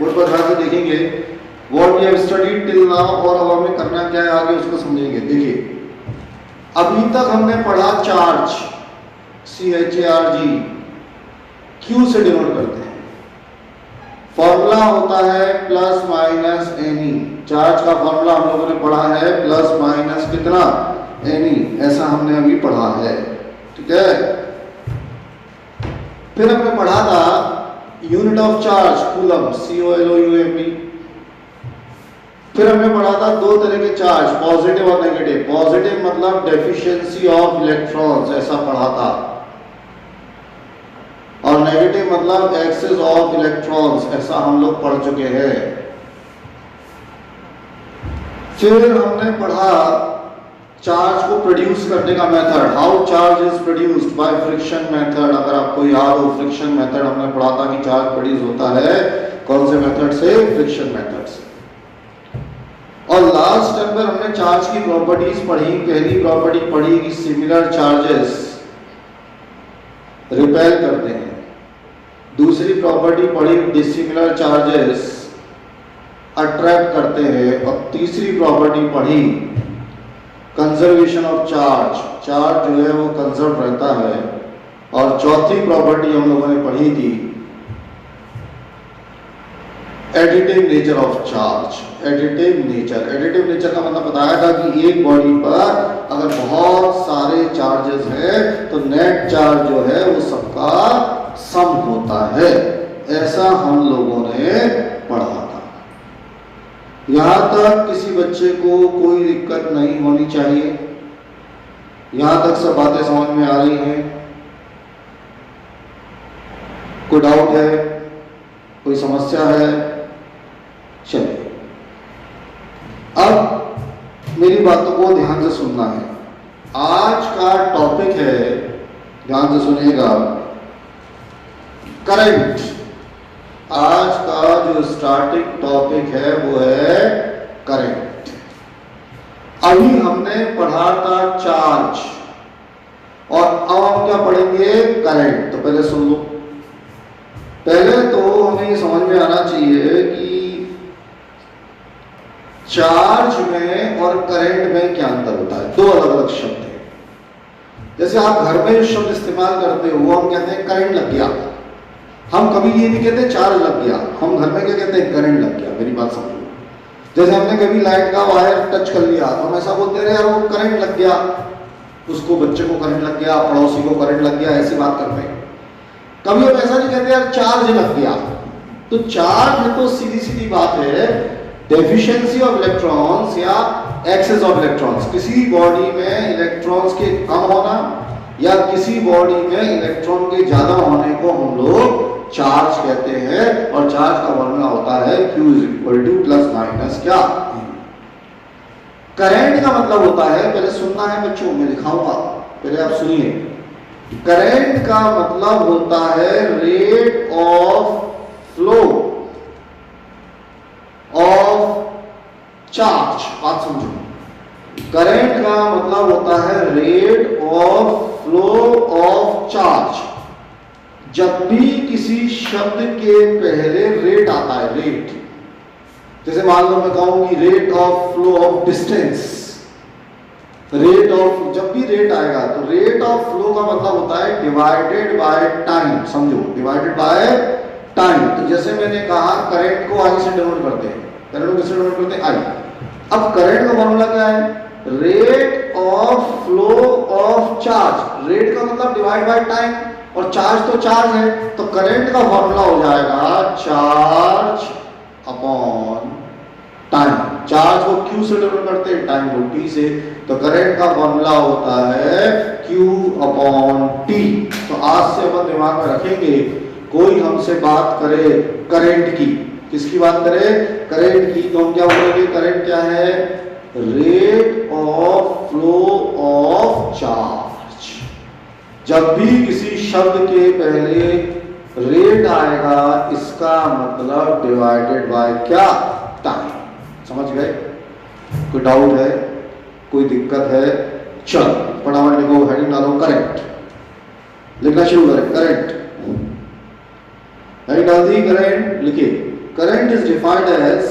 Board पर ध्यान से देखेंगे what we have studied till now, और अब हमें करना क्या है आगे उसको समझेंगे। देखिए अभी तक हमने पढ़ा चार्ज, CHARG, Q से डिनोट करते हैं। फॉर्मूला होता है प्लस माइनस एनी। चार्ज का फॉर्मूला हम लोगों ने पढ़ा है प्लस माइनस कितना, एनी, ऐसा हमने अभी पढ़ा है, ठीक है। फिर हमने पढ़ा था unit of charge coulomb, COLOUMB। फिर हमने पढ़ा था दो तरह के चार्ज, पॉजिटिव और नेगेटिव। पॉजिटिव मतलब डेफिशिएंसी ऑफ इलेक्ट्रॉन्स, ऐसा पढ़ा था, और नेगेटिव मतलब एक्सेस ऑफ इलेक्ट्रॉन्स, ऐसा हम लोग पढ़ चुके हैं। फिर हमने पढ़ा चार्ज को प्रोड्यूस करने का method, how charge is produced by friction method. अगर आपको याद हो फ्रिक्शन मेथड हमने पढ़ा था कि चार्ज प्रोड्यूस होता है कौन से मेथड से, फ्रिक्शन मेथड से। और लास्ट टाइम पर हमने चार्ज की प्रॉपर्टीज पढ़ी। पहली प्रॉपर्टी पढ़ी कि सिमिलर चार्जेस रिपेल करते हैं। दूसरी प्रॉपर्टी पढ़ी डिसिमिलर चार्जेस अट्रैक्ट करते हैं। और तीसरी प्रॉपर्टी पढ़ी कंजर्वेशन ऑफ चार्ज, चार्ज जो है वो कंजर्व रहता है। और चौथी प्रॉपर्टी हम लोगों ने पढ़ी थी additive nature of charge. Additive nature का मतलब बताया था कि एक बॉडी पर अगर बहुत सारे चार्जेस हैं तो नेट चार्ज जो है वो सबका सम होता है, ऐसा हम लोगों ने पढ़ा था। यहां तक किसी बच्चे को कोई दिक्कत नहीं होनी चाहिए, यहां तक सब बातें समझ में आ रही हैं? कोई डाउट है, कोई समस्या है? चलिए अब मेरी बातों को ध्यान से सुनना है। आज का टॉपिक है, ध्यान से सुनिएगा, करंट। आज का जो स्टार्टिंग टॉपिक है वो है करंट। अभी हमने पढ़ा था चार्ज और अब हम क्या पढ़ेंगे, करंट। तो पहले सुन लो। पहले तो हमें ये समझ में आना चाहिए कि चार्ज में और करंट में क्या अंतर होता है। दो अलग अलग शब्द हैं। जैसे आप घर में जो शब्द इस्तेमाल करते हो वो हम कहते हैं करंट लग गया। हम कभी ये नहीं कहते चार्ज लग गया, हम घर में क्या कहते हैं, करंट लग गया। मेरी बात समझो। जैसे हमने कभी लाइट का वायर टच कर लिया तो हम ऐसा बोलते रहे यार वो करंट लग गया, उसको बच्चे को करंट लग गया, पड़ोसी को करंट लग गया, ऐसी बात करते हैं। कभी हम ऐसा नहीं कहते यार चार्ज लग गया। तो चार्ज तो सीधी सीधी बात है डेफिशिएंसी ऑफ इलेक्ट्रॉन्स या एक्सेस ऑफ इलेक्ट्रॉन्स। किसी बॉडी में इलेक्ट्रॉन्स के कम होना या किसी बॉडी में इलेक्ट्रॉन के ज्यादा होने को हम लोग चार्ज कहते हैं। और चार्ज का फॉर्मूला होता है Q = प्लस माइनस क्या, करंट का मतलब होता है, पहले सुनना है बच्चों, मैं दिखाऊंगा, पहले आप सुनिए। करंट का मतलब होता है rate of flow of charge. बात समझो, करंट का मतलब होता है rate of flow of charge. जब भी किसी शब्द के पहले रेट आता है, रेट, जैसे मान लो मैं कहूं कि rate of flow of distance, rate of, जब भी रेट आएगा तो रेट ऑफ फ्लो का मतलब होता है डिवाइडेड बाय टाइम। समझो, डिवाइडेड बाय टाइम। तो जैसे मैंने कहा करंट को आई से डिनोट करते हैं, करंट को किससे डिनोट करते हैं, आई। अब करंट का फॉर्मूला क्या है, rate of flow of charge. Rate का मतलब डिवाइड बाय टाइम, और चार्ज तो चार्ज है, तो करंट का फॉर्मूला हो जाएगा चार्ज अपॉन टाइम। चार्ज को Q से डिनोट करते हैं, टाइम को T से, तो करंट का फॉर्मूला होता है Q/T। तो आज से अपन दिमाग में रखेंगे, कोई हमसे बात करे करंट की, किसकी बात करे, करंट की, तो हम क्या बोलेंगे, करंट क्या है, rate of flow of charge. जब भी किसी शब्द के पहले रेट आएगा इसका मतलब डिवाइडेड बाय क्या, टाइम। समझ गए? कोई डाउट है, कोई दिक्कत है? चल फटाफट लिखो, हेडिंग डालो करंट, लिखना शुरू करें। करंट हेडिंग डाल दी, करंट लिखिए। current is defined as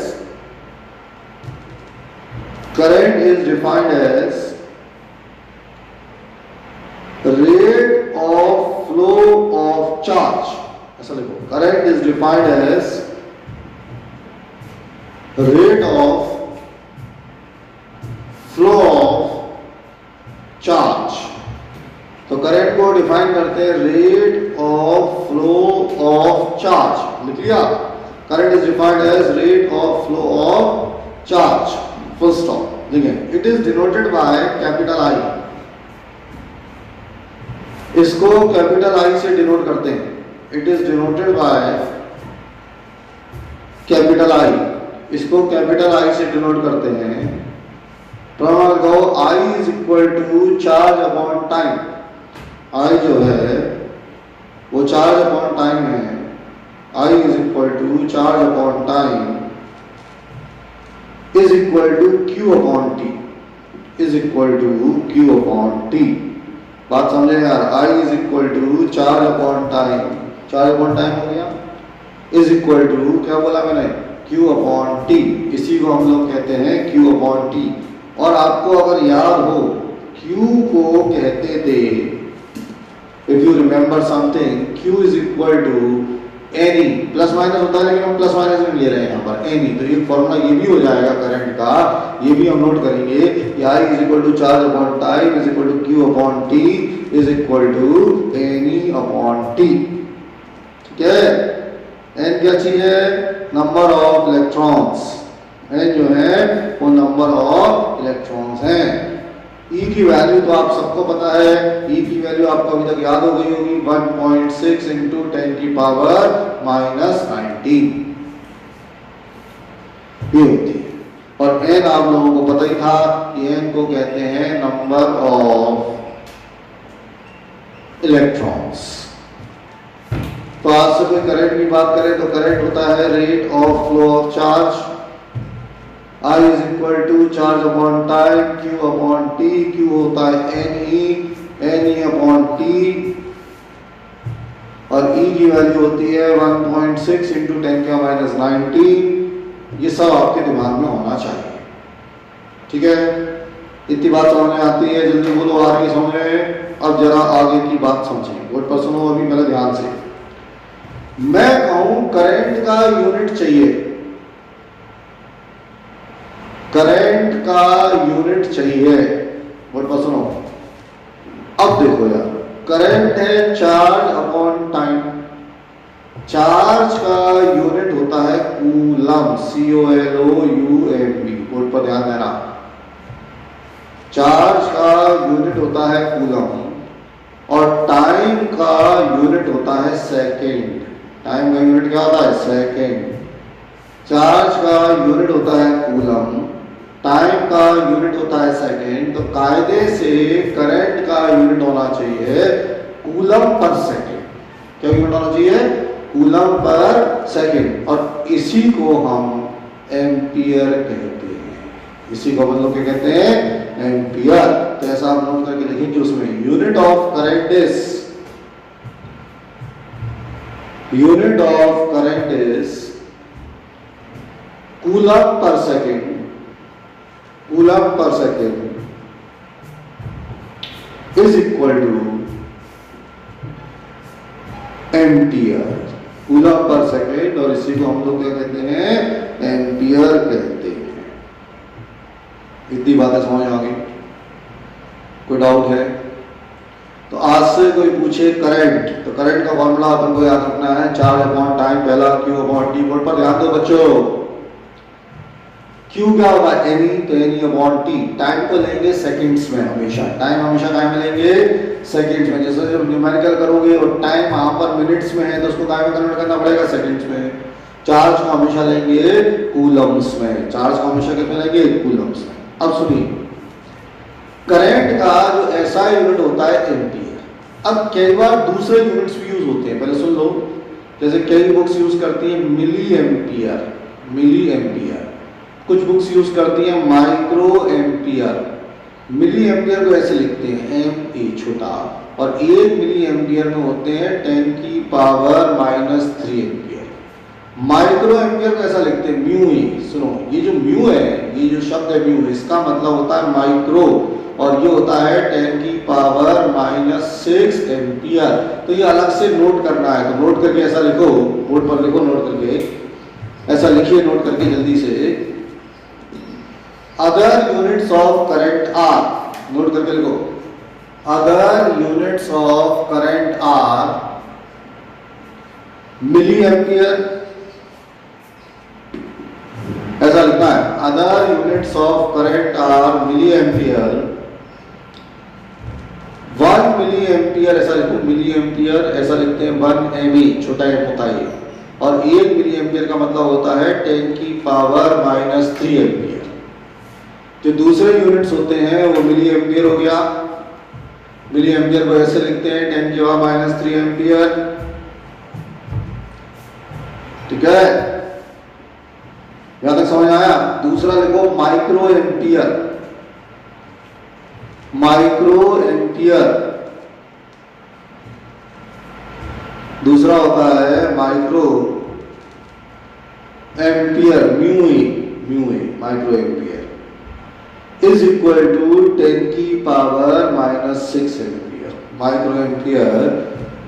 rate of flow of charge. ऐसा लिखो, current is defined as rate of flow of charge. तो करंट को डिफाइन करते हैं rate of flow of charge. लिख लिया, current is defined as rate of flow of charge, full stop. देखिए, it is denoted by capital I. इसको capital I से denote करते हैं. It is denoted by capital I. इसको capital I से denote करते हैं. प्रमाण गो I is equal to charge upon time. I जो है वो चार्ज अपॉन टाइम है. I is equal to charge upon time is equal to Q upon T. Is equal to Q upon T. बात समझे यार. I is equal to charge upon time. Charge upon time हो गया. Is equal to क्या बोला मैंने, Q upon T. इसी को हम लोग कहते हैं क्यू अपॉन टी. और आपको अगर याद हो, क्यू को कहते थे, if you remember something, q is equal to any. Plus minus होता है लेकिन हम प्लस माइनस में ले रहे हैं यहाँ पर any. तो एक फॉर्मूला ये भी हो जाएगा करंट का, ये भी हम नोट करेंगे कि I is equal to charge upon time is equal to q upon t is equal to any upon t. ठीक है. n क्या चीज है, नंबर ऑफ इलेक्ट्रॉन्स. n जो है वो नंबर ऑफ इलेक्ट्रॉन्स हैं. E की वैल्यू तो आप सबको पता है. E की वैल्यू आपको अभी तक याद हो गई होगी, 1.6 इंटू 10 की पावर माइनस 19 ये होती है. और n आप लोगों को पता ही था कि n को कहते हैं नंबर ऑफ इलेक्ट्रॉन्स. तो आज से कोई करंट की बात करें तो करंट होता है rate of flow of charge. I is equal to charge upon time, Q upon T. Q होता है NE upon T. और E की वैल्यू होती है 1.6 इंटू 10 का माइनस 19. ये सब आपके दिमाग में होना चाहिए. ठीक है. इतनी बात समझ में आती है, जल्दी बोलो आ रही समझ में. अब जरा आगे की बात समझें. गुड पर्सन हो अभी मेरे ध्यान से. मैं कहूं करंट का यूनिट चाहिए. करंट का यूनिट चाहिए. बहुत पसंद हो. अब देखो यार, करंट है चार्ज अपॉन टाइम. चार्ज का यूनिट होता है कूलम. COLOUMB. बोर्ड पर ध्यान देना. चार्ज का यूनिट होता है कूलम और टाइम का यूनिट होता है सेकेंड. टाइम का यूनिट क्या होता है, सेकेंड. चार्ज का यूनिट होता है कूलम, टाइम का यूनिट होता है सेकेंड. तो कायदे से करंट का यूनिट होना चाहिए कूलम पर सेकेंड. क्या यूनिट होना चाहिए, कूलम पर सेकेंड. और इसी को हम एम्पियर कहते हैं. इसी को हम लोग क्या कहते हैं, एम्पियर. तो ऐसा हम लोग करके लिखेंगे उसमें unit of current is coulomb per second. Coulomb per second is equal two ampere. Coulomb per second. और इसी को हम लोग क्या कहते हैं, एम्पियर कहते हैं. इतनी बातें समझ आ गई. कोई डाउट है तो आज से कोई पूछे करंट, तो करंट का फॉर्मूला अपन को याद रखना है चार्ज अपॉन टाइम पहला, क्यू अपॉन टी. बोर्ड पर ध्यान दो बच्चों. Q क्या होगा, एनी. तो एनी अपॉन टी. टाइम को लेंगे सेकंड्स में हमेशा. टाइम हमेशा काय में लेंगे, सेकंड्स में. जैसे जब न्यूमेरिकल करोगे और टाइम यहाँ पर मिनट्स में है तो उसको काय में कन्वर्ट करना पड़ेगा, सेकंड्स में. चार्ज को हमेशा लेंगे कूलम्स में. चार्ज को हमेशा कितने लेंगे, कूलम्स में. अब सुनिए, करंट का जो ऐसा यूनिट होता है एम्पियर. अब कई बार दूसरे यूनिट्स भी यूज होते हैं, पहले सुन लो. जैसे कई बुक्स यूज करती है मिली एम्पियर. Milli ampere. कुछ बुक्स यूज करती हैं माइक्रो एम्पियर. मिली एम्पियर को ऐसे लिखते हैं MA छोटा, और 1 मिली एम्पियर में होते हैं 10 की power minus 3 ampere. Micro ampere को ऐसा लिखते हैं म्यू ई। सुनो, ये जो म्यू है, ये जो शब्द है म्यू, इसका मतलब होता है माइक्रो, और ये होता है 10 की पावर -6 एम्पियर। तो ये अलग से नोट करना है, तो नोट करके ऐसा लिखो, बोर्ड पर लिखो, नोट करके ऐसा लिखिए, नोट करके जल्दी से। Other units of current are, note करके लिखो, other units of current are milli ampere, ऐसा लिखना है। Other units of current are milli ampere, 1 milli ampere ऐसा लिखो, मिली एम्पियर ऐसा लिखते हैं 1 एमई, छोटा एम होता है, और 1 मिली एम्पियर का मतलब होता है 10 की पावर -3 एम्पियर। जो दूसरे यूनिट्स होते हैं वो मिली एम्पियर हो गया, मिली एम्पियर को ऐसे लिखते हैं 10 की पावर -3 एम्पियर, ठीक है, यहां तक समझ आया। दूसरा लिखो माइक्रो एम्पियर, माइक्रो एम्पियर दूसरा होता है micro ampere, mu A, micro ampere is equal to 10 की पावर -6 एम्पियर, माइक्रो एम्पियर,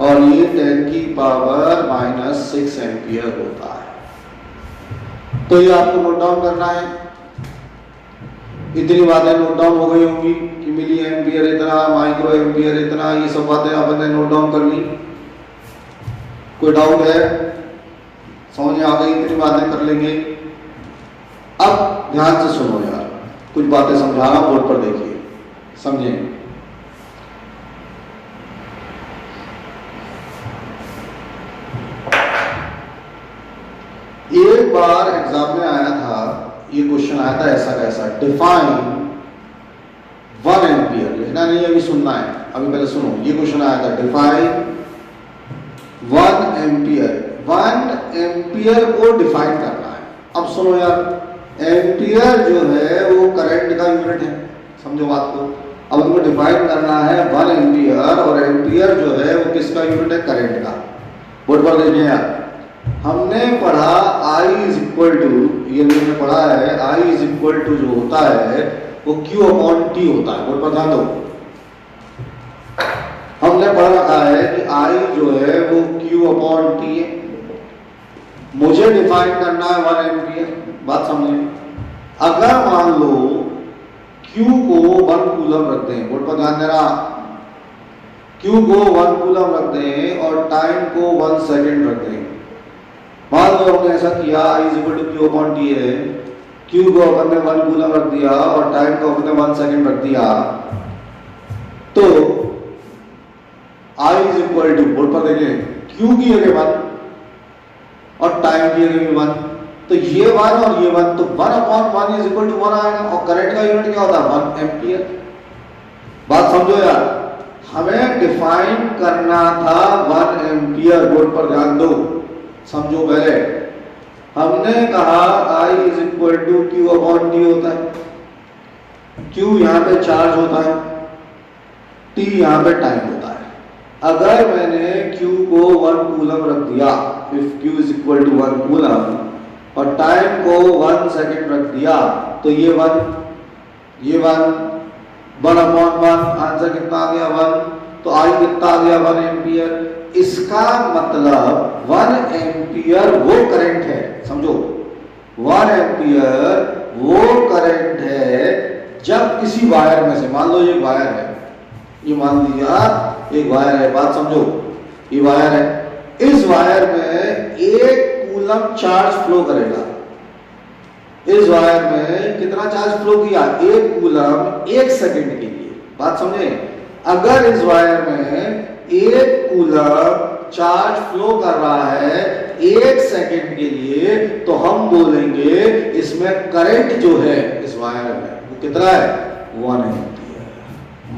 और ये 10 की पावर -6 एम्पियर होता है। तो ये आपको नोट डाउन करना है। इतनी बातें नोट डाउन हो गई होंगी कि मिली एम्पियर इतना, माइक्रो एम्पियर इतना, ये सब बातें आपने नोट डाउन कर ली। कोई डाउट है? समझ में आ गई? इतनी बातें कर लेंगे। अब ध्यान से सुनो यार, कुछ बातें समझाना, बोर्ड पर देखिए, समझें। एक बार एग्जाम में आया था, ये क्वेश्चन आया था ऐसा कैसा, डिफाइन 1 एम्पियर, लिखना नहीं अभी सुनना है, अभी पहले सुनो। ये क्वेश्चन आया था, डिफाइन 1 एम्पियर, 1 एम्पियर को डिफाइन करना है। अब सुनो यार, एम्पियर जो है वो करंट का यूनिट है, समझो बात को। अब उनको डिफाइन करना है 1 एम्पियर, और एम्पियर जो है वो किसका यूनिट है? करंट का। बोर्ड पर देखिए यार, हमने पढ़ा I इज इक्वल टू, ये हमने पढ़ा है I इज इक्वल टू जो होता है वो Q अपॉन T होता है। बोर्ड पर ध्यान दो, हमने पढ़ रखा है कि I जो है वो Q अपॉन T है। मुझे डिफाइन करना है 1 एम्पियर। बात समझे, अगर मान लो Q को 1 कूलम रखते हैं, बोर्ड पर ध्यान देना, Q को 1 कूलम रख दें और टाइम को 1 सेकेंड रख दें। मान लो हमने ऐसा किया, I is equal to Q upon T है, Q को हमने 1 कूलम रख दिया और टाइम को हमने 1 सेकेंड रख दिया, तो I is equal to, board पर देखें, Q की जगह 1 और टाइम की जगह 1, तो ये 1 और ये 1, तो 1 अपॉन 1 इज इक्वल टू 1 आएगा। और करंट का यूनिट क्या होता है? 1 एम्पियर। बात समझो यार, हमें डिफाइन करना था 1 एम्पियर। बोर्ड पर ध्यान दो, समझो। पहले हमने कहा I is equal to Q upon T होता है। Q यहाँ पे चार्ज होता है, T यहाँ पे टाइम होता है। अगर मैंने Q को 1 कूलम रख दिया, if Q is equal to 1 coulomb, और टाइम को 1 सेकेंड रख दिया, तो ये 1 अपॉन 1, आंसर कितना आ गया? 1। तो I कितना आ गया? 1 एम्पियर। इसका मतलब 1 एम्पियर वो करंट है, समझो, 1 एम्पियर वो करंट है जब किसी वायर में से, मान लो ये वायर है, ये मान लिया एक वायर है, बात समझो, ये वायर है, इस वायर में 1 कूलम चार्ज फ्लो करेगा। इस वायर में कितना चार्ज फ्लो किया? 1 कूलम 1 सेकेंड के लिए। बात समझे, अगर इस वायर में 1 कूलम चार्ज फ्लो कर रहा है 1 सेकेंड के लिए, तो हम बोलेंगे इसमें करंट जो है इस वायर में वो कितना है? 1 एम्पियर।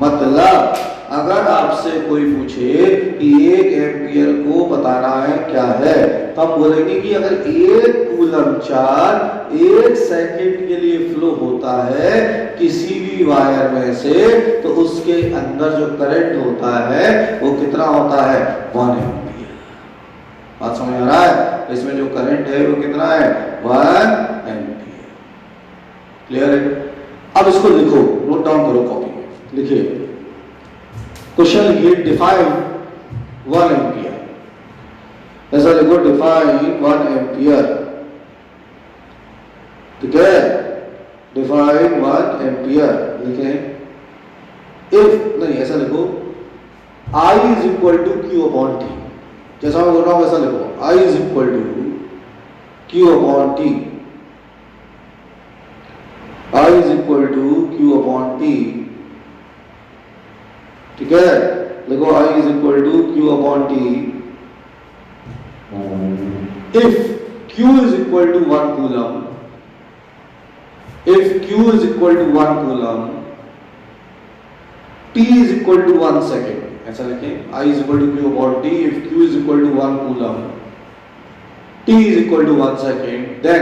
मतलब अगर आपसे कोई पूछे कि 1 एम्पियर को बताना है क्या है, तो हम बोलेंगे कि अगर 1 कूलम चार्ज 1 सेकेंड के लिए फ्लो होता है किसी भी वायर में से, तो उसके अंदर जो करंट होता है वो कितना होता है? 1 एम्पियर। बात समझ आ रहा है? इसमें जो करंट है वो कितना है 1 एम्पियर। क्लियर है? अब इसको लिखो, नोट डाउन करो कॉपी में, लिखिए क्वेश्चन ये डिफाइन 1 एम्पियर, ऐसा लिखो डिफाइन 1 एम्पियर, ठीक है, डिफाइन 1 एम्पियर लिखें। इफ नहीं ऐसा लिखो I is equal to Q upon T, जैसा मैं बोल रहा हूं वैसा लिखो, I is equal to Q upon T, I is equal to Q upon T, ठीक है, लिखो I is equal to Q upon T if Q is equal to 1 coulomb, if Q is equal to 1 coulomb, T is equal to 1 second, ऐसा लिखें I is equal to Q upon T, if Q is equal to 1 coulomb, T is equal to 1 second, then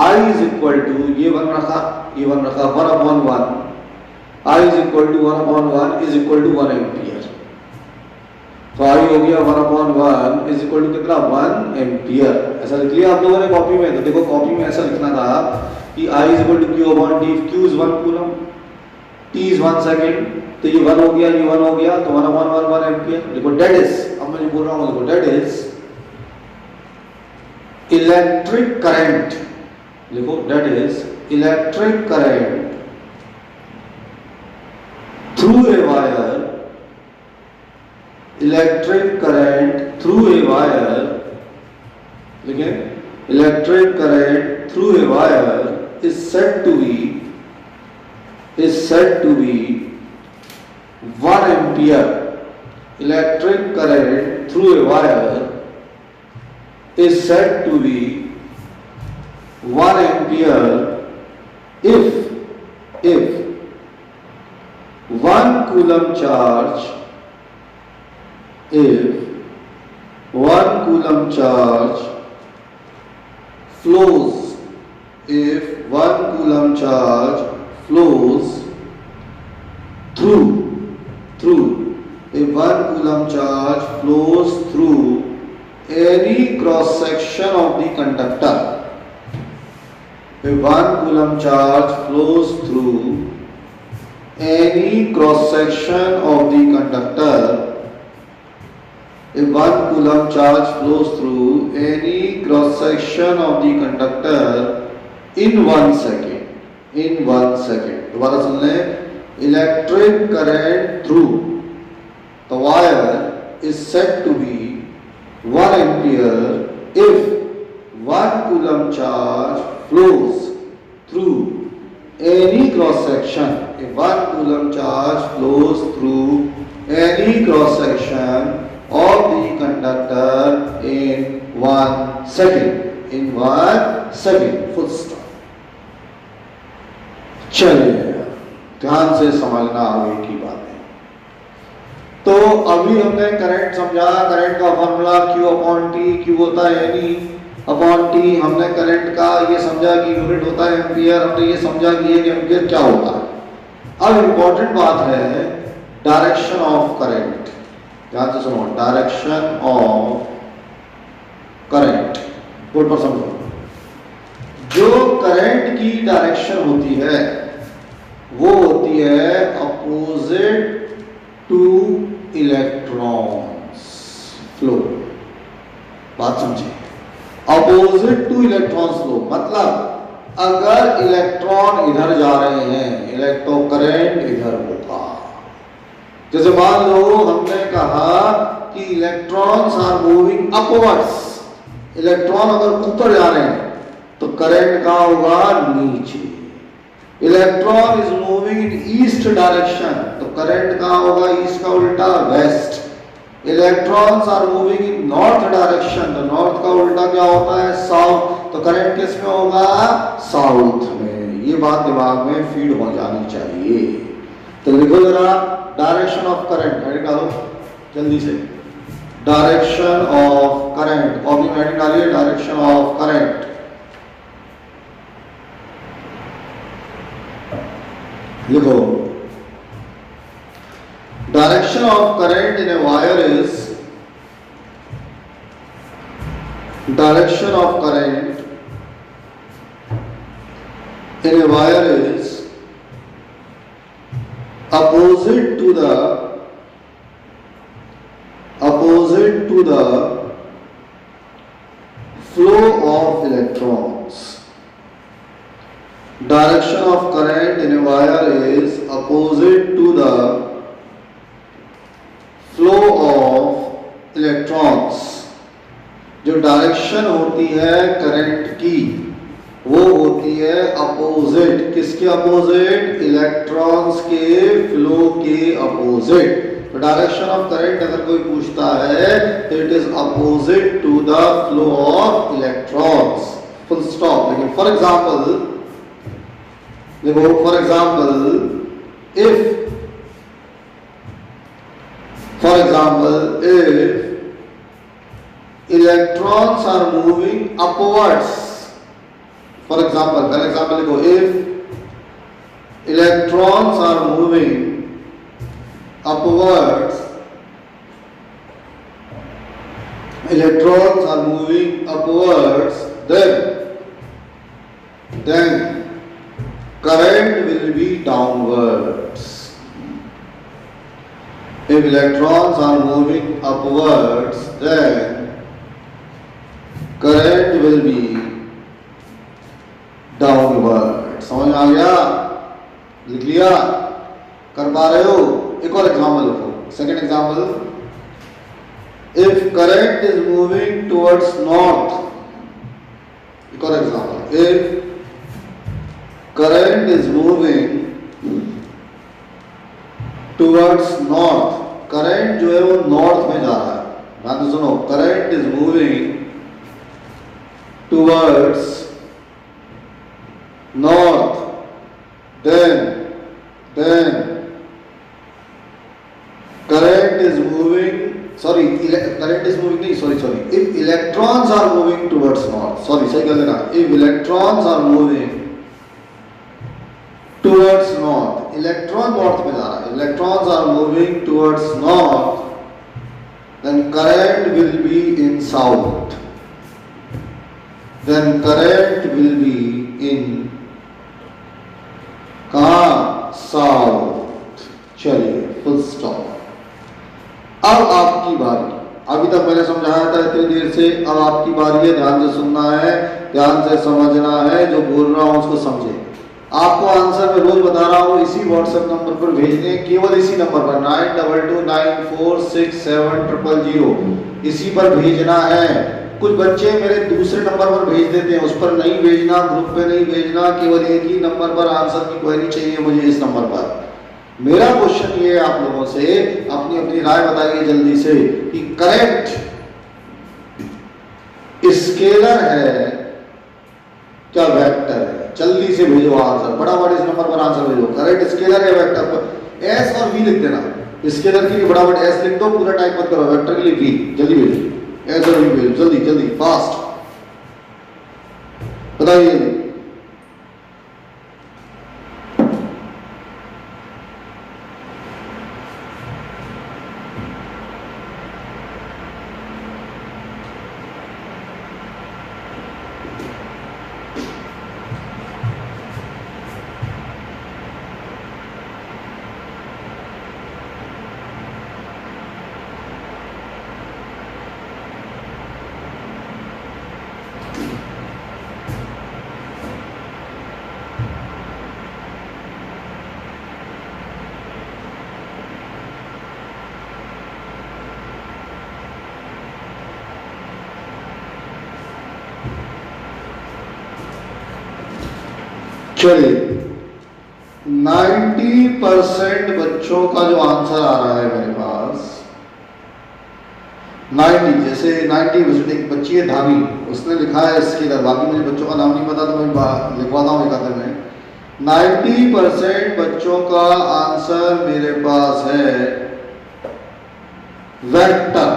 I is equal to ये 1 रखा 1 upon 1, I is equal to 1 upon 1 is equal to 1 ampere. तो I हो गया 1 upon 1 is equal to कितना 1 ampere. ऐसा लिख लिया आप लोगों ने कॉपी में? तो देखो कॉपी में ऐसा लिखना था कि I is equal to Q upon T, if Q is 1 coulomb, T is 1 second, तो ये 1 हो गया, ये 1 हो गया, तो 1 upon 1 1 एम्पियर। देखो डेट इज, अब मैं जो बोल रहा हूँ देखो, डेट इज इलेक्ट्रिक करंट, लिखो that is electric current through a wire, electric current through a wire, लिखें electric current through a wire is said to be 1 ampere. Electric current through a wire is said to be 1 ampere if 1 coulomb charge, if 1 coulomb charge flows, if 1 coulomb charge flows through, if 1 coulomb charge flows through any cross section of the conductor, if 1 coulomb charge flows through any cross section of the conductor, if 1 coulomb charge flows through any cross section of the conductor in 1 second, in 1 second, दोबारा सुन लें, electric current through the wire is said to be 1 ampere if 1 coulomb charge flows through any cross section, if 1 coulomb charge flows through any cross section of the conductor in 1 second, in 1 second, full stop। चलिए ध्यान से समझना आगे की बात है। तो अभी हमने करंट समझा, करंट का formula Q upon T, Q होता है यानी अपॉन टी, हमने करंट का ये समझा कि यूनिट होता है एम्पियर, हमने ये समझा कि 1 एम्पियर क्या होता है। अब इंपॉर्टेंट बात है डायरेक्शन ऑफ करंट, ध्यान से सुनो, डायरेक्शन ऑफ करंट, बोर्ड पर समझो। जो करंट की डायरेक्शन होती है वो होती है अपोजिट टू इलेक्ट्रॉन्स फ्लो, बात समझिए, अपोजिट टू इलेक्ट्रॉन्स फ्लो मतलब अगर इलेक्ट्रॉन इधर जा रहे हैं, इलेक्ट्रो करंट इधर होगा। जैसे मान लो हमने कहा कि electrons are moving upwards, electron अगर ऊपर जा रहे हैं तो करंट कहां होगा, नीचे। Electron is moving in east direction तो करंट कहां होगा, ईस्ट का उल्टा west. Electrons are moving in north direction तो नॉर्थ का उल्टा क्या होता है, साउथ, तो करंट किस में होगा, साउथ में। ये बात दिमाग में फीड हो जानी चाहिए। तो लिखो जरा डायरेक्शन ऑफ करंट, हेडिंग डालो जल्दी से, डायरेक्शन ऑफ करंट, कॉपी में हेडिंग डालिए डायरेक्शन ऑफ करंट। लिखो direction of current in a wire is direction of current in a wire is opposite to the flow of electrons. Direction of current in a wire is opposite to the flow of electrons. जो direction होती है current की वो होती है opposite, किसके opposite? Electrons के flow के अपोजिट। तो डायरेक्शन ऑफ करंट अगर कोई पूछता है तो it is opposite to the flow of electrons, full stop. लेकिन फॉर एग्जांपल देखो, for example if electrons are moving upwards, for example, पहले एग्जांपल लिखो, if electrons are moving upwards, then current will be downwards. If electrons are moving upwards, then current will be downward. समझ में आ गया? लिख लिया? कर पा रहे हो? एक और एग्जाम्पल लिखो, second example, if current is moving towards north, एक और example, if current is moving towards north, current जो है वो नॉर्थ में जा रहा है, ध्यान से सुनो, current is moving towards north, then current is moving, if electrons are moving towards north, सही कर लेना, if electrons are moving towards north, electron north में जा रहा है, electrons are moving towards north, then current will be in south. Then current will be in कहाँ? South. चलिए, full stop. अब आपकी बारी। अभी तक मैंने समझाया था इतनी देर से, अब आपकी बारी है, ध्यान से सुनना है, ध्यान से समझना है, जो बोल रहा हूं उसको समझे। आपको आंसर मैं रोज बता रहा हूँ, इसी व्हाट्सएप नंबर पर भेजने, केवल इसी नंबर पर 9229467000, इसी पर भेजना है। कुछ बच्चे मेरे दूसरे नंबर पर भेज देते हैं, उस पर नहीं भेजना, ग्रुप पे नहीं भेजना, केवल एक ही नंबर पर आंसर की क्वेरी चाहिए मुझे, इस नंबर पर। मेरा क्वेश्चन ये है आप लोगों से, अपनी अपनी राय बताइए जल्दी से कि करंट स्केलर है क्या वेक्टर है? जल्दी से भेजो आंसर, फटाफट इस नंबर पर आंसर भेजो। करंट स्केलर है वेक्टर? पर एस और वी लिख देना, स्केलर के लिए फटाफट एस लिख दो, पूरा टाइप मत करो, वेक्टर के लिए वी, जल्दी भेजो, ऐसा भी भेजो, जल्दी जल्दी फास्ट बताइए। चलिए 90% बच्चों का जो आंसर आ रहा है मेरे पास 90, जैसे 90% एक बच्ची है धावी, उसने लिखा है इसके इधर, बाकी मुझे बच्चों का नाम नहीं पता तो मैं लिखवाता हूँ एक आधे में। 90% बच्चों का आंसर मेरे पास है vector.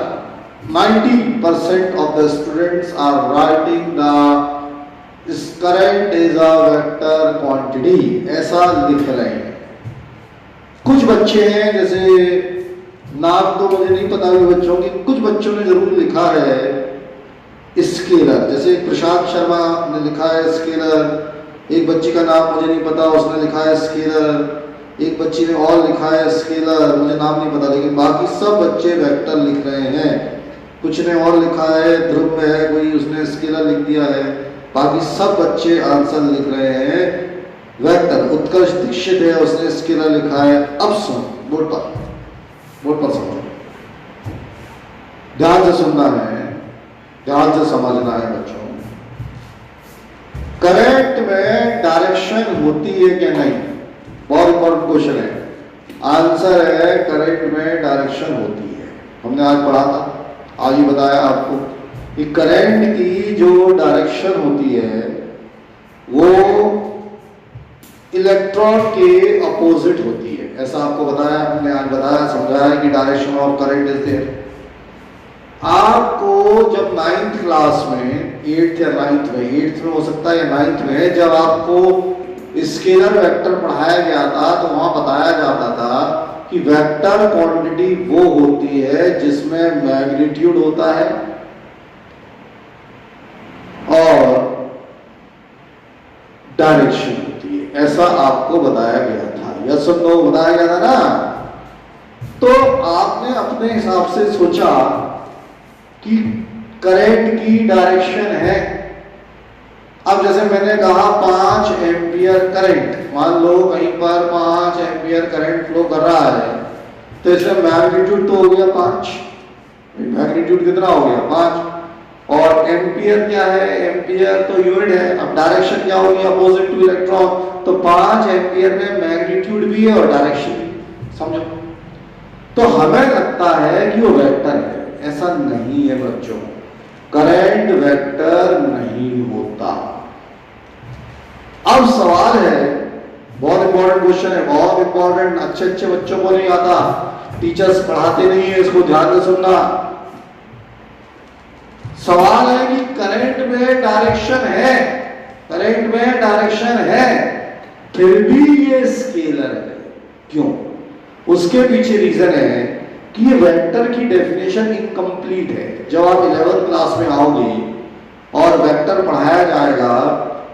90% of the students are writing the current is a vector quantity, ऐसा लिख रहे हैं। कुछ बच्चे हैं, जैसे नाम तो मुझे नहीं पता भी बच्चों की, कुछ बच्चों ने जरूर लिखा है स्केलर, जैसे प्रशांत शर्मा ने लिखा है स्केलर, एक बच्ची का नाम मुझे नहीं पता उसने लिखा है स्केलर, एक बच्ची ने और लिखा है स्केलर, मुझे नाम नहीं पता, लेकिन बाकी सब बच्चे वेक्टर लिख रहे हैं। कुछ ने और लिखा है, ध्रुव में है कोई, उसने स्केलर लिख दिया है, बाकी सब बच्चे आंसर लिख रहे हैं वेक्टर। उत्कर्ष दीक्षित है, उसने स्केलर लिखा है। अब सुन, बोर्ड पर समझो, ध्यान से सुनना है, ध्यान से समझना है बच्चों। करंट में डायरेक्शन होती है कि नहीं, बहुत इंपॉर्टेंट क्वेश्चन है। आंसर है करंट में डायरेक्शन होती है। हमने आज पढ़ा था, आज ही बताया आपको कि करंट की जो डायरेक्शन होती है वो इलेक्ट्रॉन के अपोजिट होती है। ऐसा आपको बताया, हमने आज बताया, समझाया कि direction of current is there. आपको जब 9th क्लास में, 8th या 9th में, 8th में हो सकता है या 9th में, जब आपको स्केलर वेक्टर पढ़ाया गया था तो वहां बताया जाता था कि वेक्टर क्वांटिटी वो होती है जिसमें मैग्नीट्यूड होता है और डायरेक्शन होती है। ऐसा आपको बताया गया था, यस और नो बताया गया था ना। तो आपने अपने हिसाब से सोचा कि करंट की डायरेक्शन है। अब जैसे मैंने कहा 5 एम्पियर करंट, मान लो कहीं पर 5 एम्पियर करंट फ्लो कर रहा है, तो इसमें मैग्नीट्यूड तो हो गया 5, मैग्नीट्यूड कितना हो गया 5, और एम्पियर क्या है, एम्पियर तो यूनिट है। अब डायरेक्शन क्या होगी, अपोजिट टू इलेक्ट्रॉन, तो 5 एम्पियर में मैग्नीट्यूड भी है और डायरेक्शन भी, समझो। तो हमें लगता है कि वो वेक्टर है, ऐसा नहीं है बच्चों, करंट वेक्टर नहीं होता। अब सवाल है, बहुत इंपॉर्टेंट क्वेश्चन है, बहुत इंपॉर्टेंट, अच्छे अच्छे बच्चों को नहीं आता, टीचर्स पढ़ाते नहीं है, इसको ध्यान से सुनना। सवाल है कि करंट में डायरेक्शन है, करंट में डायरेक्शन है, फिर भी ये स्केलर है, क्यों? उसके पीछे रीजन है कि ये वेक्टर की डेफिनेशन इनकम्प्लीट है। जब आप 11th क्लास में आओगे और वेक्टर पढ़ाया जाएगा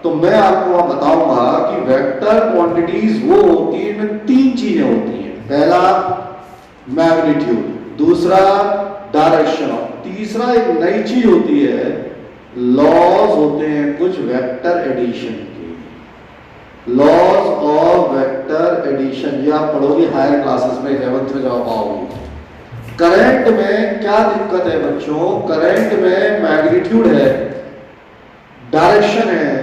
तो मैं आपको वहां बताऊंगा कि वेक्टर क्वांटिटीज वो होती है, इनमें 3 चीजें होती हैं। पहला मैग्नीट्यूड, दूसरा डायरेक्शन, तीसरा एक नई चीज होती है, लॉज होते हैं कुछ वेक्टर एडिशन के, लॉज ऑफ वेक्टर एडिशन। ये आप पढ़ोगे हायर क्लासेस में, 11th में जब आओगे। करंट में क्या दिक्कत है बच्चों, करंट में मैग्नीट्यूड है, डायरेक्शन है,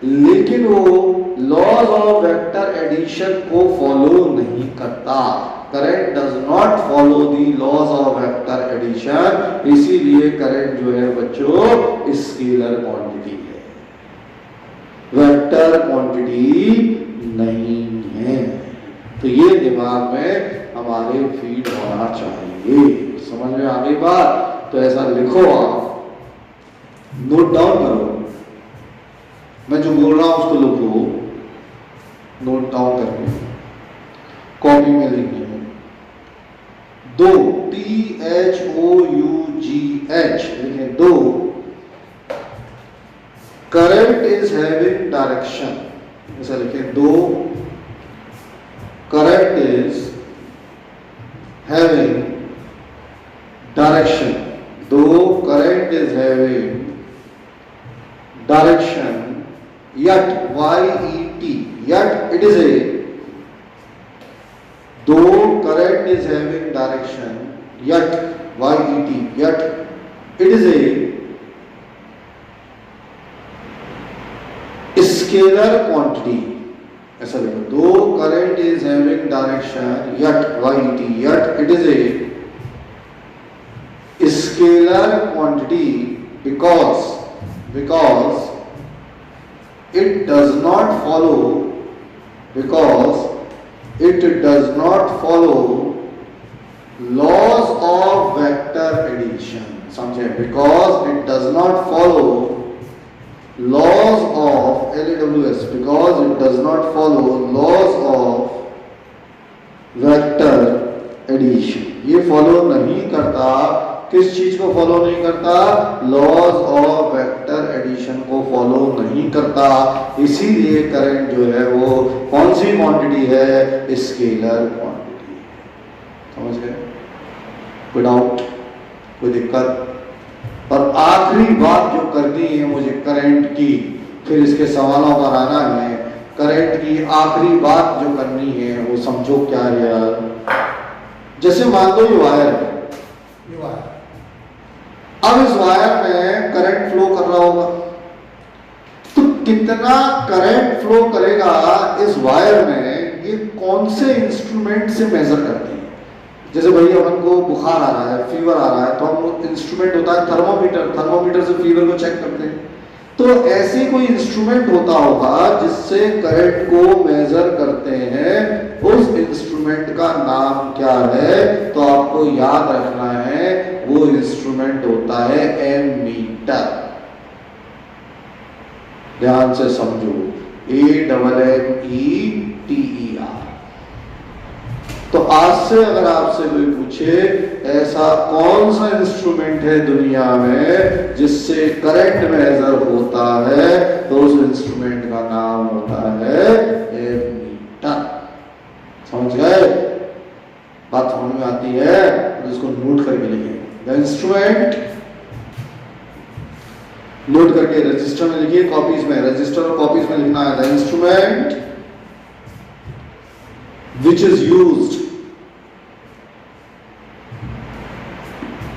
लेकिन वो लॉज ऑफ वेक्टर एडिशन को फॉलो नहीं करता। Current does not follow the laws of vector addition, इसीलिए करंट जो है बच्चों स्केलर क्वांटिटी है, वेक्टर क्वांटिटी नहीं है। तो ये दिमाग में हमारे फीड होना चाहिए, समझ में आ गई बात? तो ऐसा लिखो, आप नोट डाउन करो, मैं जो बोल रहा हूं उसको लिखो, नोट डाउन करके कॉपी में लिखिए। 2 THOUGH लिखे, 2 करंट इज हैविंग डायरेक्शन, ऐसा लिखे, 2 current is having direction, though current is having direction, yet yet it is a, though current is having direction, yet yet it is a scalar quantity, ऐसा लिखो, दो current is having direction yet it is a scalar quantity because it does not follow laws of vector addition, समझे? because it does not follow laws of LAWS, because it does not follow laws of vector addition, ये follow नहीं करता किस चीज को follow नहीं करता? Laws of vector addition को फॉलो नहीं करता। इसीलिए करंट जो है वो कौन सी क्वांटिटी है? Scalar quantity. समझ गए? कोई डाउट, कोई दिक्कत? और आखिरी बात जो करनी है मुझे करंट की, फिर इसके सवालों पर आना है। करंट की आखिरी बात जो करनी है वो समझो क्या है यार। जैसे मान लो ये वायर है, ये वायर, अब इस वायर में करंट फ्लो कर रहा होगा, तो कितना करंट फ्लो करेगा इस वायर में, ये कौन से इंस्ट्रूमेंट से मेजर करते हैं? जैसे भाई अपन को बुखार आ रहा है, फीवर आ रहा है, तो हम इंस्ट्रूमेंट होता है थर्मोमीटर, थर्मोमीटर से फीवर को चेक करते हैं। तो ऐसे कोई इंस्ट्रूमेंट होता होगा जिससे करंट को मेजर करते हैं, उस इंस्ट्रूमेंट का नाम क्या है? तो आपको याद रखना है वो इंस्ट्रूमेंट होता है एमीटर। ध्यान से समझो, AMMETER। तो आज से अगर आपसे कोई पूछे ऐसा कौन सा इंस्ट्रूमेंट है दुनिया में जिससे करंट मेजर होता है, तो उस इंस्ट्रूमेंट का नाम होता है एमीटर। समझ गए? बात समझ में आती है? तो इसको नोट करके लिखिए। द इंस्ट्रूमेंट, नोट करके रजिस्टर में लिखिए, कॉपीज में, रजिस्टर और कॉपीज में लिखना है। The instrument which is used,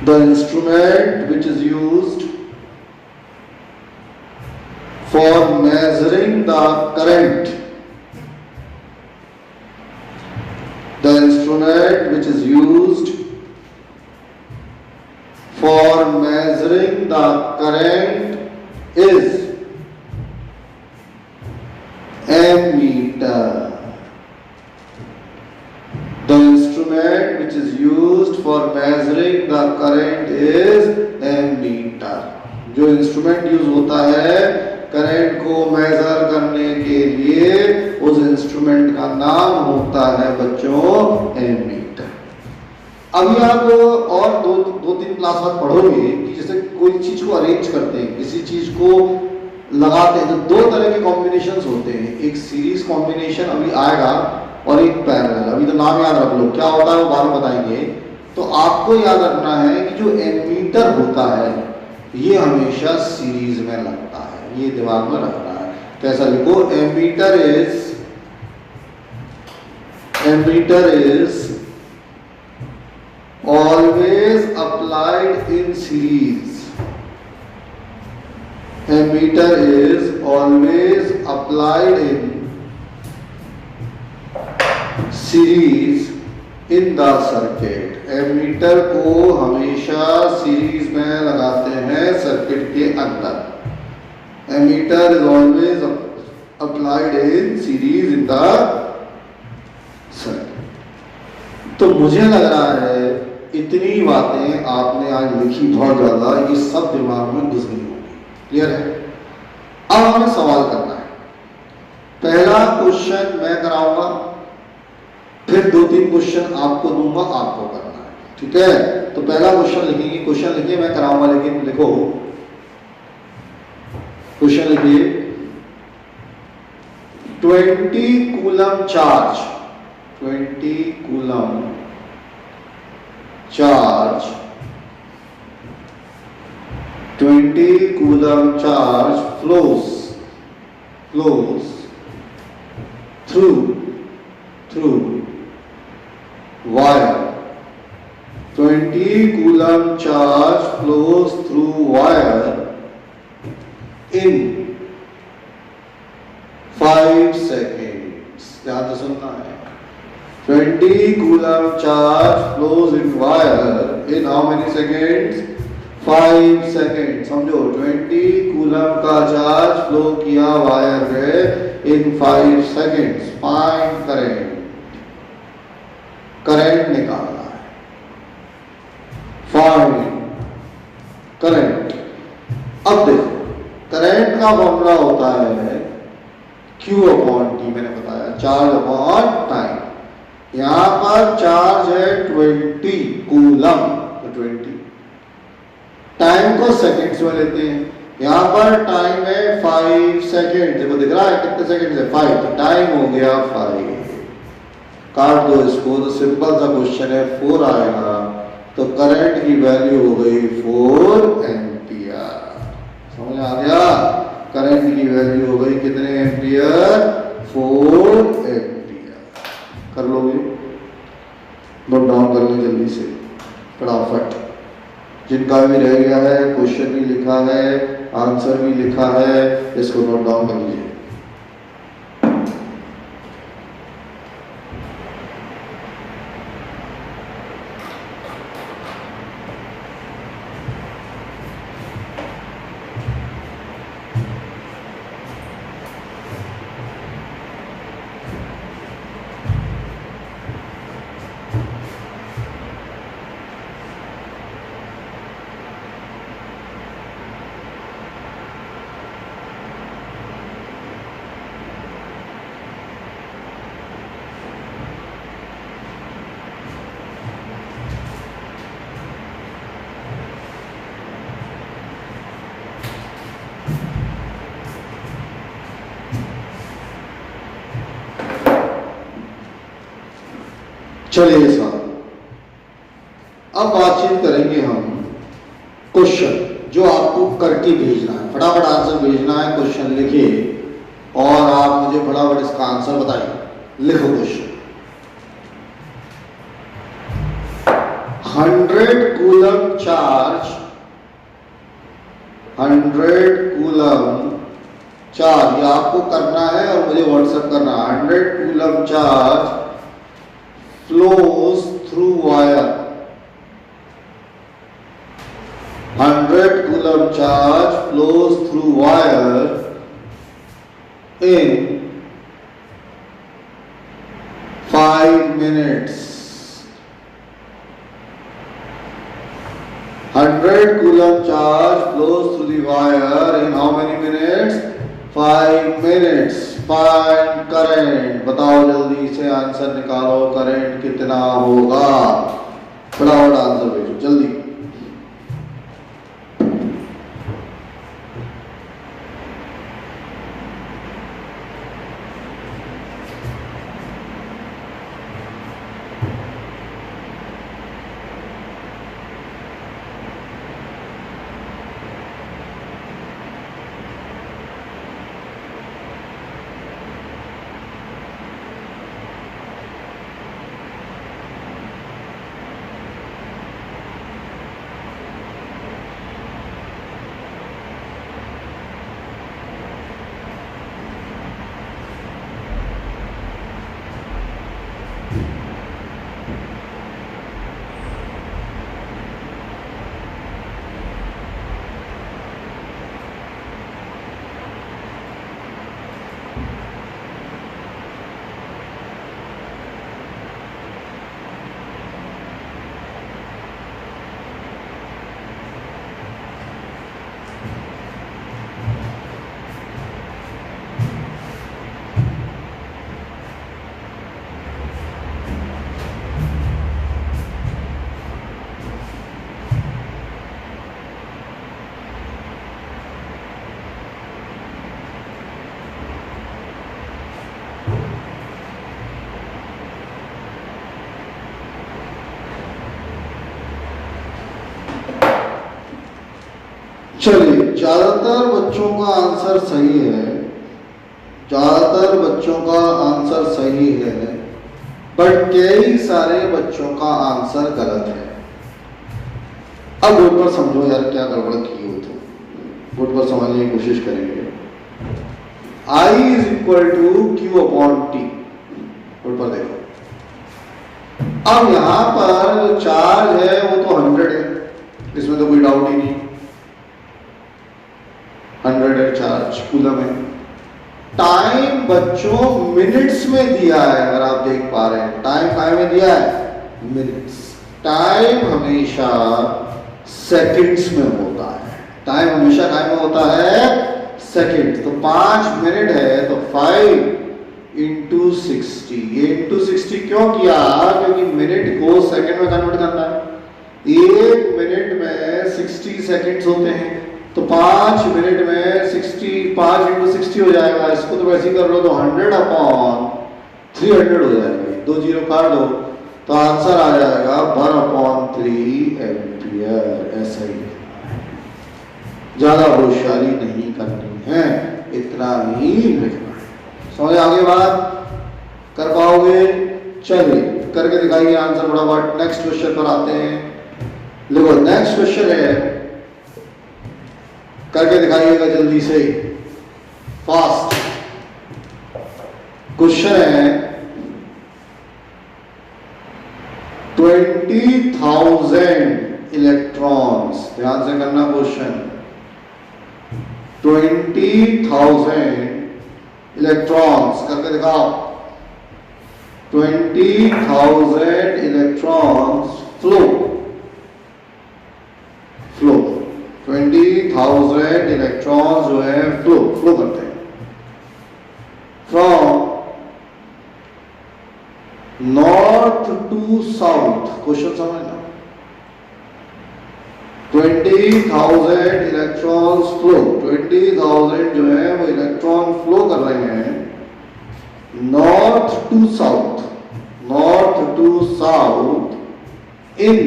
the instrument which is used for measuring the current, the instrument which is used for measuring the current is ammeter. The instrument which is used for measuring the current is ammeter. जो instrument use होता है current को major करने के लिए, उस instrument का नाम होता है बच्चों एमीटर। अभी आप और दो तीन क्लास बाद पढ़ोगे कि जैसे कोई चीज को अरेंज करते हैं, किसी चीज को लगाते हैं, तो दो तरह के कॉम्बिनेशंस होते हैं। एक सीरीज कॉम्बिनेशन अभी आएगा और एक पैरेलल। अभी तो नाम याद रख लो, क्या होता है वो बाद में बताएंगे। तो आपको याद रखना है कि जो एमीटर होता है ये हमेशा सीरीज में लगता है, ये दिमाग में रखना है। कैसा लिखो? Ammeter is always applied in series. Ammeter is always applied in series in the circuit. Ammeter को हमेशा सीरीज में लगाते हैं सर्किट के अंदर। Ammeter is always applied in series in the circuit. तो मुझे लग रहा है इतनी बातें आपने आज लिखी बहुत ज्यादा, ये सब दिमाग में घुस गई। क्लियर है? अब हमें सवाल करना है। पहला क्वेश्चन मैं कराऊंगा, फिर दो तीन क्वेश्चन आपको दूंगा, आपको करना है। ठीक है? तो पहला क्वेश्चन लिखेंगे, क्वेश्चन लिखिए, मैं कराऊंगा, लेकिन लिखो क्वेश्चन लिखिए। 20 coulomb charge, 20 coulomb charge, 20 coulomb charge flows through wire. 20 coulomb charge flows through wire in 5 seconds. ध्यान से सुनना है। 20 coulomb charge flows in wire in how many seconds? 5 second. समझो, 20 कूलम का चार्ज फ्लो किया वायर में इन 5 seconds. Find current निकालना है। Find current. अब देखो, करंट का फॉर्मूला होता है Q अपॉन T, मैंने बताया, चार्ज अपॉन टाइम। यहां पर चार्ज है 20 कूलम, तो 20 टाइम को सेकंड्स में लेते हैं। यहां पर टाइम है 5 सेकंड, देखो दिख रहा है कितने सेकंड है 5, तो टाइम हो गया 5। काट दो इसको, तो सिंपल सा क्वेश्चन है 4 आएगा, तो करंट की वैल्यू हो गई 4 एम्पियर। समझ आ गया? करंट की वैल्यू हो गई कितने एम्पियर? 4 एम्पियर। कर लोगे? नोट डाउन कर लो जल्दी से फटाफट। जिनका भी रह गया है, क्वेश्चन भी लिखा है, आंसर भी लिखा है, इसको नोट डाउन कर लीजिए। चलिए साहब, अब बातचीत करेंगे हम क्वेश्चन जो आपको करके भेजना है। फटाफट आंसर भेजना है, क्वेश्चन लिखिए और आप मुझे फटाफट इसका आंसर बताइए। लिखो question. 100 coulomb charge, 100 coulomb charge, ये आपको करना है और मुझे व्हाट्सएप करना है। 100 coulomb charge flows through wire, 100 coulomb charge flows through wire in 5 minutes. 100 coulomb charge flows through the wire in how many minutes? 5 minutes. Find current, बताओ जल्दी से आंसर निकालो, करंट कितना होगा? फटाफट आंसर भेजो जल्दी। चलिए, ज्यादातर बच्चों का आंसर सही है, ज्यादातर बच्चों का आंसर सही है, बट कई सारे बच्चों का आंसर गलत है। अब बोर्ड पर समझो यार क्या गड़बड़ की हो, तो बोर्ड पर समझने की कोशिश करेंगे। I is equal to Q upon T, board पर देखो। अब यहां पर जो चार्ज है वो तो 100 है, इसमें तो कोई डाउट ही नहीं, 100 है चार्ज, कूलम है। टाइम बच्चों मिनट्स में दिया है, अगर आप देख पा रहे हैं टाइम काय में दिया है, मिनट्स। टाइम हमेशा सेकंड्स में होता है, टाइम हमेशा काय में होता है, सेकंड। तो 5 मिनट है तो 5 इंटू 60, ये इंटू 60 क्यों किया, क्योंकि मिनट को सेकंड में कन्वर्ट करना है। 1 मिनट में 60 60 सेकंड्स होते हैं, तो 5 मिनट में 60, 5 × 60 हो जाएगा। इसको तो वैसे ही कर लो तो 100/300 हो जाएगा, 2 जीरो काट दो तो आंसर आ जाएगा 1/3 एम्पियर। ऐसा ही ज्यादा होशियारी नहीं करनी है, इतना ही लिखना है। समझ आगे बात कर पाओगे? चलिए करके दिखाइए आंसर फटाफट। नेक्स्ट क्वेश्चन पर आते हैं। देखो नेक्स्ट क्वेश्चन है, करके दिखाइएगा जल्दी से, फास्ट। क्वेश्चन है 20,000 इलेक्ट्रॉन्स, ध्यान से करना क्वेश्चन। 20,000 इलेक्ट्रॉन्स करके दिखाओ। 20,000 इलेक्ट्रॉन्स फ्लो 20,000 इलेक्ट्रॉन्स जो है फ्लो करते हैं from north to south. Question समझना। 20,000 इलेक्ट्रॉन्स फ्लो, 20,000 जो है वो इलेक्ट्रॉन फ्लो कर रहे हैं north to south, in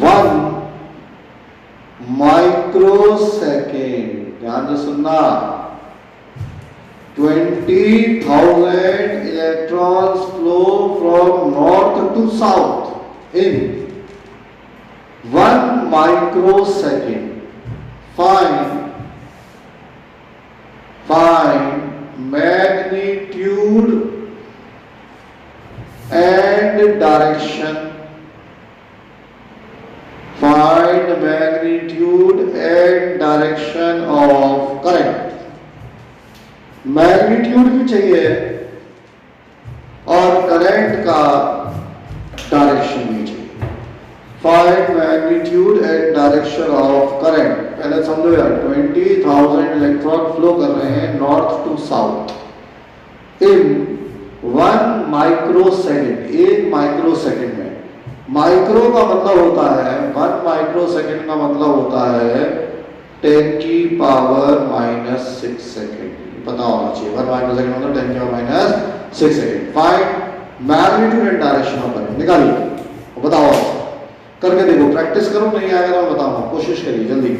1 microsecond. ध्यान से सुनना। 20,000 electrons flow from north to south in 1 microsecond. Find magnitude and direction. Find magnitude and direction of current. Magnitude भी चाहिए और करंट का डायरेक्शन भी चाहिए। Find magnitude and direction of current. पहले समझो यार, 20,000 इलेक्ट्रॉन फ्लो कर रहे हैं north to south in 1 microsecond, 1 microsecond में। माइक्रो का मतलब होता है 1 माइक्रोसेकेंड का मतलब होता है 10⁻⁻6 सेकेंड। पता होना चाहिए 1 माइक्रोसेकंड मतलब 10⁻⁻6 second. Find magnitude and direction of current. निकालिए और बताओ, करके देखो, प्रैक्टिस करो, नहीं आएगा तो बताऊंगा, कोशिश करिए जल्दी।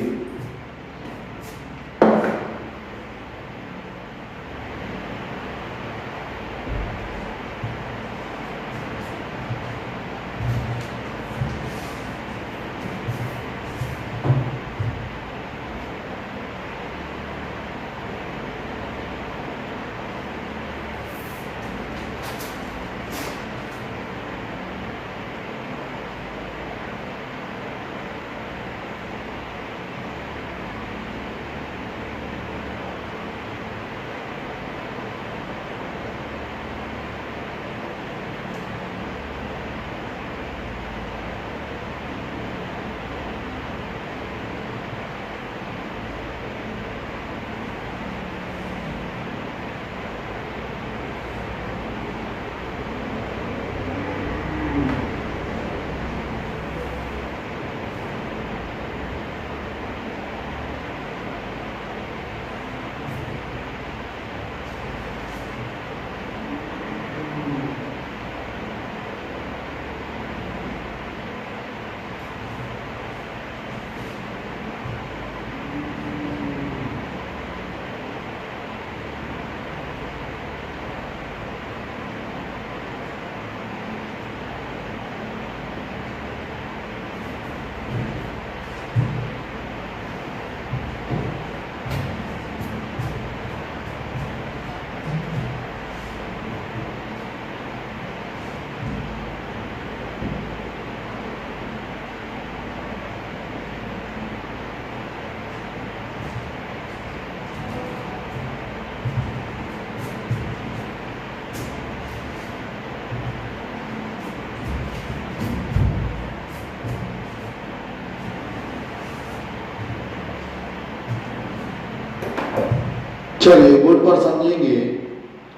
चलिए बोर्ड पर समझेंगे।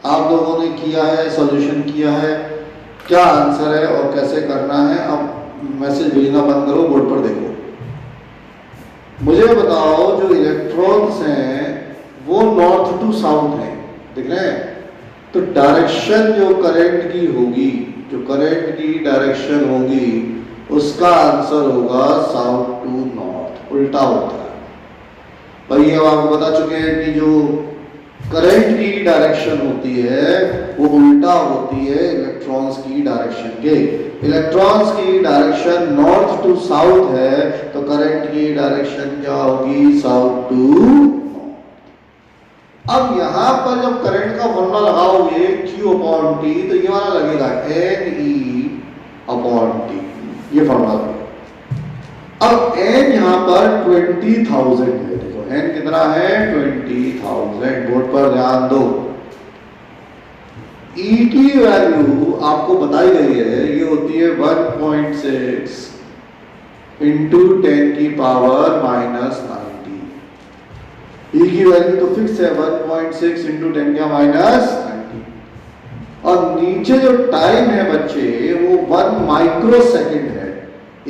आप लोगों ने किया है, सॉल्यूशन किया है, क्या आंसर है और कैसे करना है? अब मैसेज भेजना बंद करो, बोर्ड पर देखो। मुझे बताओ, जो इलेक्ट्रॉन्स हैं वो नॉर्थ टू साउथ हैं, दिख रहे हैं? तो डायरेक्शन जो करंट की होगी, जो करंट की डायरेक्शन होगी, उसका आंसर होगा साउथ टू नॉर्थ, उल्टा होता है। भाई अब आपको बता चुके हैं कि जो करंट की डायरेक्शन होती है वो उल्टा होती है इलेक्ट्रॉन्स की डायरेक्शन के। इलेक्ट्रॉन्स की डायरेक्शन नॉर्थ टू साउथ है, तो करंट की डायरेक्शन क्या होगी? South to north. अब यहां पर जब करंट का फॉर्मूला लगाओगे Q अपॉन T, तो ये वाला लगेगा NE अपॉन T, ये फॉर्मूला लगेगा। अब n यहां पर 20,000 है, देखो n कितना है? 20,000। बोर्ड पर ध्यान दो। E की वैल्यू आपको बताई गई है, ये होती है 1.6 इंटू 10 की पावर माइनस 90। E की वैल्यू तो फिक्स है 1.6 इंटू 10 का माइनस 90। और नीचे जो टाइम है बच्चे वो 1 माइक्रो सेकेंड है।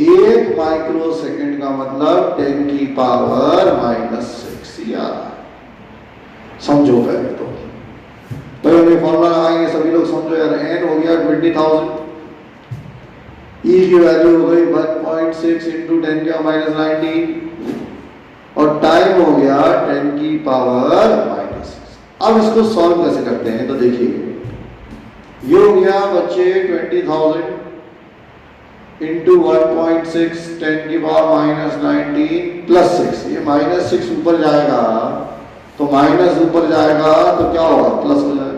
1 माइक्रो सेकेंड का मतलब 10 की पावर माइनस 6 यार। समझो पहले तो, पहले फॉर्मूला लगाएंगे, सभी लोग समझो यार। n हो गया 20,000, E की वैल्यू हो गई 1.6 इंटू 10 का माइनस 90, और टाइम हो गया 10 की पावर माइनस 6। अब इसको सॉल्व कैसे करते हैं? तो देखिए, ये हो गया बच्चे 20,000 इंटू 1.6 10 की पावर माइनस 19 प्लस 6। ये माइनस 6 ऊपर जाएगा तो माइनस ऊपर जाएगा तो क्या होगा? प्लस हो जाएगा।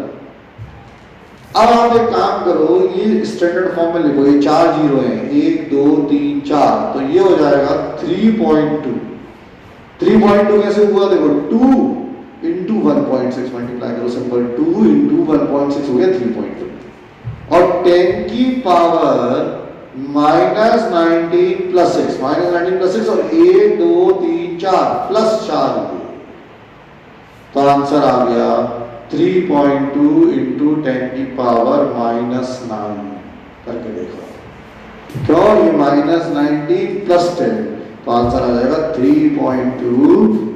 अब आप एक काम करो, ये स्टैंडर्ड फॉर्म में लिखो, ये 4 जीरो हैं, 1 2 3 4, तो ये हो जाएगा 3.2। 3.2 कैसे हुआ? देखो 2 इंटू 1.6 मल्टीप्लाई करो, सिंपल 2 इंटू 1.6 हो गया 3.2, और 10 की power minus 19 plus 6, minus 19 plus 6, और 1 2 3 4 प्लस 4 हो गया, तो आंसर आ गया 3.2 इंटू 10 की पावर माइनस 9। करके देखो, क्यों? ये माइनस 19 प्लस 10, तो आंसर आ जाएगा 3.2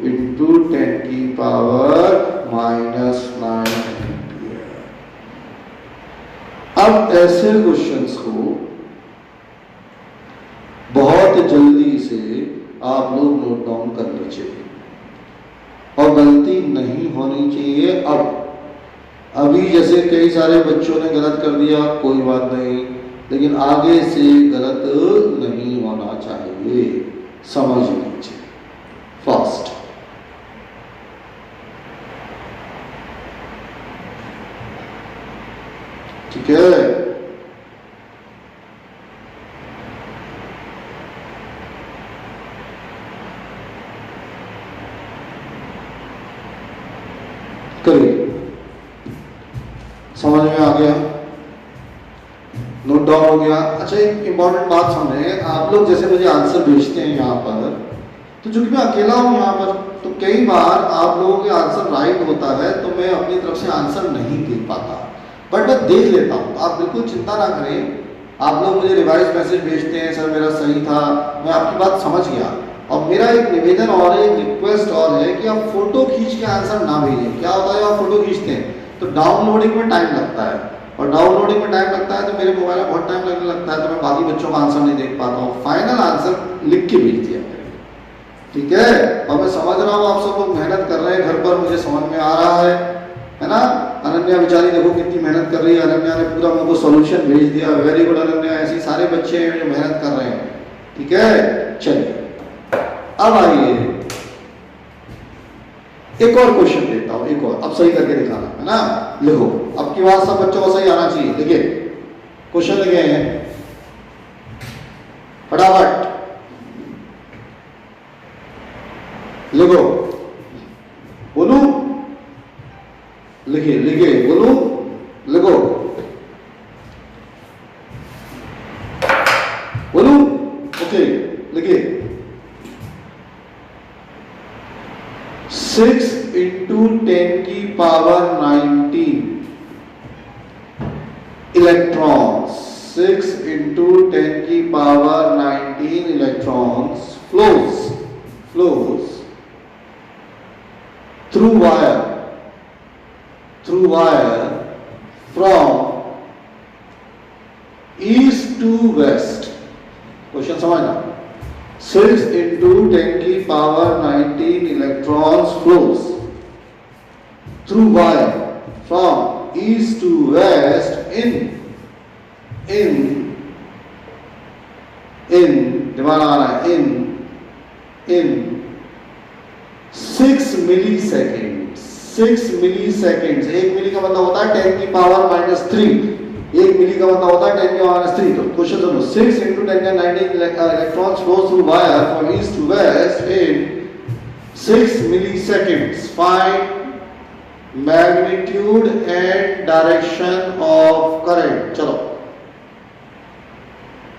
इंटू 10 की पावर माइनस 9 एम्पियर। अब ऐसे क्वेश्चंस को बहुत जल्दी से आप लोग नोट डाउन कर लीजिए, और गलती नहीं होनी चाहिए। अब अभी जैसे कई सारे बच्चों ने गलत कर दिया, कोई बात नहीं, लेकिन आगे से गलत नहीं होना चाहिए, समझ लीजिए फास्ट। ठीक है? करिए, समझ में आ गया? नोट डाउन हो गया? अच्छा, एक इंपॉर्टेंट बात समझे, आप लोग जैसे मुझे आंसर भेजते हैं यहाँ पर, तो चूंकि मैं अकेला हूँ यहाँ पर, तो कई बार आप लोगों के आंसर राइट होता है तो मैं अपनी तरफ से आंसर नहीं दे पाता, बट मैं देख लेता हूँ। आप बिल्कुल चिंता ना करें, आप लोग मुझे रिवाइज मैसेज भेजते हैं, सर मेरा सही था, मैं आपकी बात समझ गया। और मेरा एक निवेदन और एक रिक्वेस्ट और है कि आप फोटो खींच के आंसर ना भेजें। क्या होता है, आप फोटो खींचते हैं तो डाउनलोडिंग में टाइम लगता है, और डाउनलोडिंग में टाइम लगता है तो मेरे मोबाइल में बहुत टाइम लगने लगता है, तो मैं बाकी बच्चों का आंसर नहीं देख पाता हूँ। फाइनल आंसर लिख के भेज दिया, ठीक है? और मैं समझ रहा हूँ आप सब लोग मेहनत कर रहे हैं घर पर, मुझे समझ में आ रहा है ना? अनन्या बेचारी देखो कितनी मेहनत कर रही है, अनन्या ने पूरा मुझको सॉल्यूशन भेज दिया। वेरी गुड अनन्या, ऐसे सारे बच्चे हैं जो मेहनत कर रहे हैं, ठीक है? चलिए अब आइए एक और क्वेश्चन देता हूं, एक और, अब सही करके दिखाना है ना? लिखो, अब की बात सब बच्चों को सही आना चाहिए। देखिए क्वेश्चन लिखे हैं फटाफट, लिखो, बोलू, लिखिए लिखिए, बोलू, लिखो, बोलू, ओके, लिखिए। 6 इंटू 10 की पावर 19 इलेक्ट्रॉन्स 6 into 10 की power 19 electrons flows through wire from east to west. Question समझना. 6 into 10 की power 19 electrons flows through wire from east to west in दिमाग आ रहा है, in 6 milliseconds. 6 milliseconds. 1 मिली का मतलब होता है 10 की पावर -3. 1 मिली का मतलब होता है 10 की पावर -3. तो क्वेश्चन सुनो. 6 into 10 का 19 electrons flow through wire from east to west in 6 milliseconds. Find magnitude and direction of current. चलो,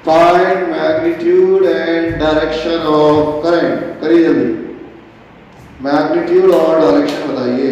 find magnitude and direction of current. करिए जल्दी. मैग्नीट्यूड और डायरेक्शन बताइए.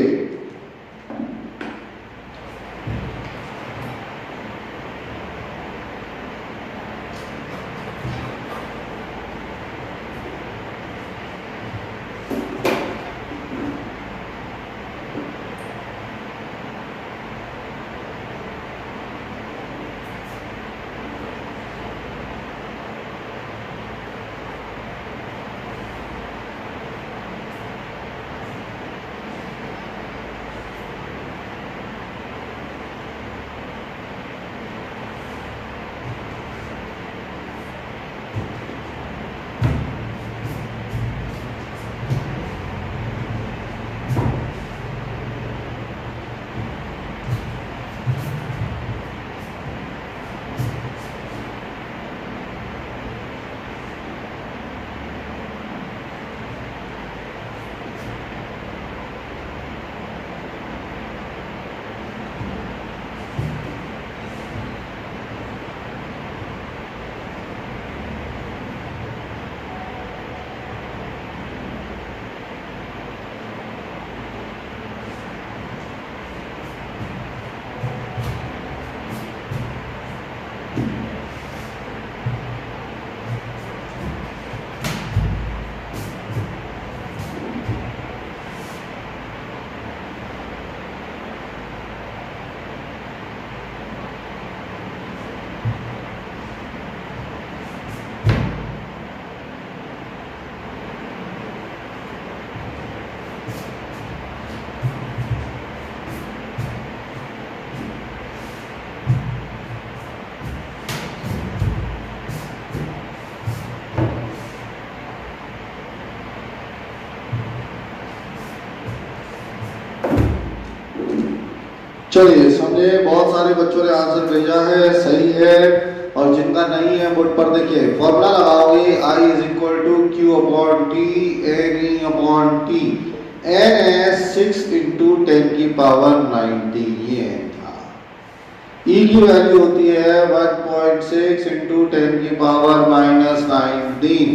चलिए समझे. बहुत सारे बच्चों ने आंसर भेजा है, सही है. और जिनका नहीं है बोर्ड पर देखिए. फॉर्मूला लगाओगे I is equal to Q upon T N E upon T. N है 6 इंटू 10 की पावर 19. ये था. E की वैल्यू होती है 1.6 इंटू 10 की पावर -19.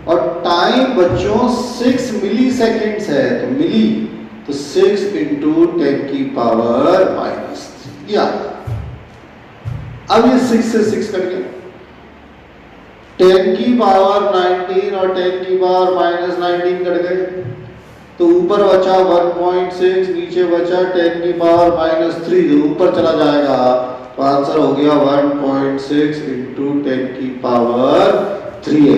और टाइम बच्चों 6 मिली सेकेंड्स है. तो मिली तो 6 इंटू 10 की पावर -3. या अब ये 6 से 6 कट गया. 10 की पावर 19 और 10 की पावर -19 कट गए. तो ऊपर बचा 1.6, नीचे बचा 10 की पावर -3. जो ऊपर चला जाएगा तो आंसर हो गया 1.6 इंटू 10 की पावर 3.